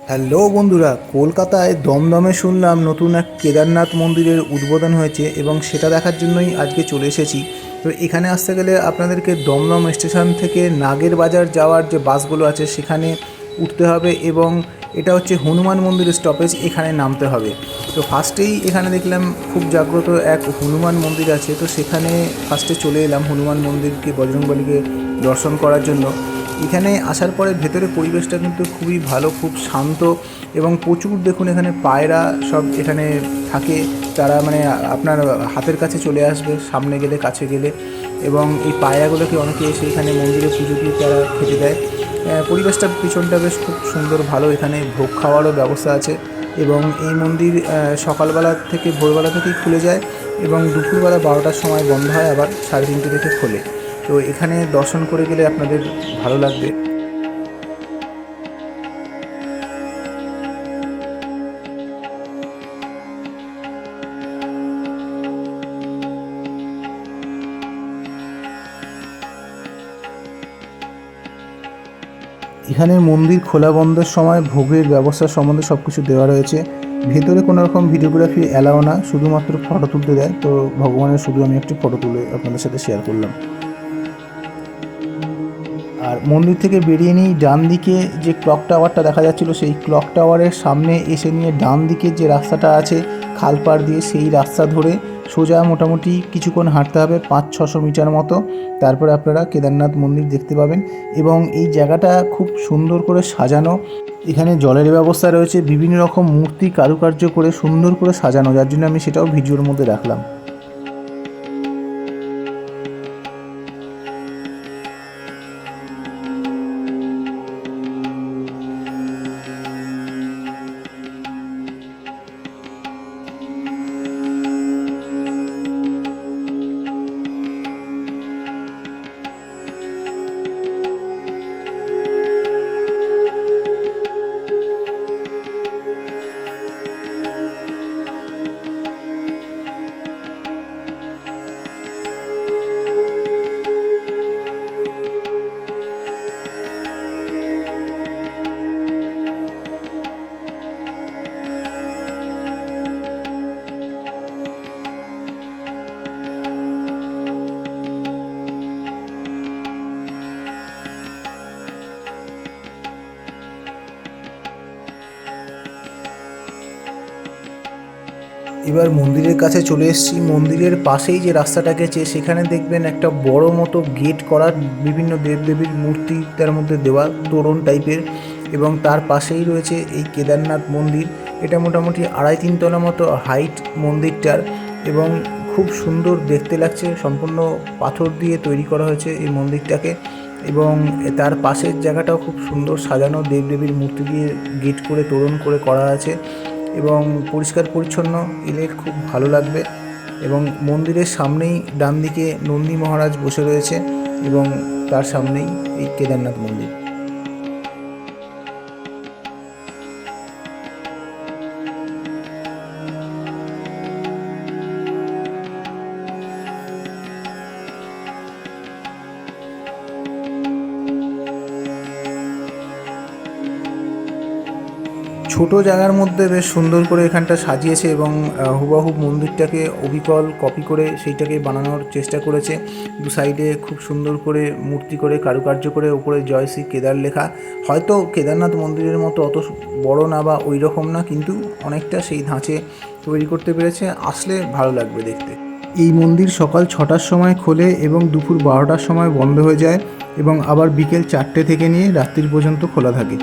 Hello বন্ধুরা, কলকাতায় দমদমে শুনলাম নতুন এক কেদারনাথ মন্দিরের উদ্বোধন হয়েছে এবং সেটা দেখার জন্যই আজকে চলে এসেছি। তো এখানে আসতে গেলে আপনাদেরকে দমদম স্টেশন থেকে নাগের বাজার যাওয়ার যে বাসগুলো আছে সেখানে উঠতে হবে এবং এটা হচ্ছে হনুমান মন্দির স্টপেজ, এখানে নামতে হবে। তো ফার্স্টেই এখানে দেখলাম খুব জাগ্রত এক হনুমান মন্দির আছে, তো সেখানে ফার্স্টে চলে এলাম হনুমান মন্দিরকে, বজরংবলীকে দর্শন করার জন্য। এখানে আসার পরে ভেতরে পরিবেশটা কিন্তু খুবই ভালো, খুব শান্ত এবং প্রচুর দেখুন এখানে পায়রা সব এখানে থাকে। তারা মানে আপনার হাতের কাছে চলে আসবে সামনে গেলে, কাছে গেলে, এবং এই পায়রাগুলোকে অনেকে এসে এখানে মন্দিরে পুজো দিয়ে তারা খেতে দেয়। পরিবেশটা পিছনটা বেশ খুব সুন্দর, ভালো। এখানে ভোগ খাওয়ারও ব্যবস্থা আছে এবং এই মন্দির সকালবেলা থেকে ভোরবেলা থেকেই খুলে যায় এবং দুপুরবেলা 12টার সময় বন্ধ হয়, আবার 3:30 থেকে খোলে। তো এখানে দর্শন করে গেলে আপনাদের ভালো লাগবে। এখানে মন্দির খোলা বন্ধের সময় ভোগের ব্যবস্থা সম্বন্ধে সব কিছু দেওয়া রয়েছে। ভেতরে কোনো রকম ভিডিওগ্রাফি অ্যালাও না, শুধুমাত্র ফটো তুলতে দেয়। তো ভগবানের শুধু আমি একটি ফটো তুলে আপনাদের সাথে শেয়ার করলাম। আর মন্দির থেকে বেরিয়ে নিই, ডান দিকে যে ক্লক টাওয়ারটা দেখা যাচ্ছিলো, সেই ক্লক টাওয়ারের সামনে এসে নিয়ে ডান দিকের যে রাস্তাটা আছে খালপাড় দিয়ে, সেই রাস্তা ধরে সোজা মোটামুটি কিছুক্ষণ হাঁটতে হবে, 500-600 মিটার মতো। তারপরে আপনারা কেদারনাথ মন্দির দেখতে পাবেন এবং এই জায়গাটা খুব সুন্দর করে সাজানো। এখানে জলের ব্যবস্থা রয়েছে, বিভিন্ন রকম মূর্তি কারুকার্য করে সুন্দর করে সাজানো, যার জন্য আমি সেটাও ভিডিওর মধ্যে রাখলাম। এবার মন্দিরের কাছে চলে এসেছি। মন্দিরের পাশেই যে রাস্তাটা গেছে সেখানে দেখবেন একটা বড় মতো গেট করা, বিভিন্ন দেবদেবীর মূর্তি তার মধ্যে দেওয়া, তোরণ টাইপের, এবং তার পাশেই রয়েছে এই কেদারনাথ মন্দির। এটা মোটামুটি 2.5-3 তলা মতো হাইট মন্দিরটার এবং খুব সুন্দর দেখতে লাগছে। সম্পূর্ণ পাথর দিয়ে তৈরি করা হয়েছে এই মন্দিরটাকে এবং তার পাশের জায়গাটাও খুব সুন্দর সাজানো, দেবদেবীর মূর্তি দিয়ে গেট করে তোরণ করে করা আছে এবং পরিষ্কার পরিচ্ছন্ন। এলে খুব ভালো লাগবে। এবং মন্দিরের সামনেই ডান দিকে নন্দী মহারাজ বসে রয়েছে এবং তার সামনেই এই কেদারনাথ মন্দির। ছোটো জায়গার মধ্যে বেশ সুন্দর করে এখানটা সাজিয়েছে এবং হুবহু মন্দিরটাকে অবিকল কপি করে সেইটাকে বানানোর চেষ্টা করেছে। দু সাইডে খুব সুন্দর করে মূর্তি করে কারুকার্য করে, উপরে জয় শ্রী কেদার লেখা। হয়তো কেদারনাথ মন্দিরের মতো অত বড় না বা ওই রকম না, কিন্তু অনেকটা সেই ধাঁচে তৈরি করতে পেরেছে। আসলে ভালো লাগবে দেখতে। এই মন্দির সকাল 6টার সময় খোলে এবং দুপুর 12টার সময় বন্ধ হয়ে যায় এবং আবার বিকেল 4টে থেকে নিয়ে রাত্রির পর্যন্ত খোলা থাকে।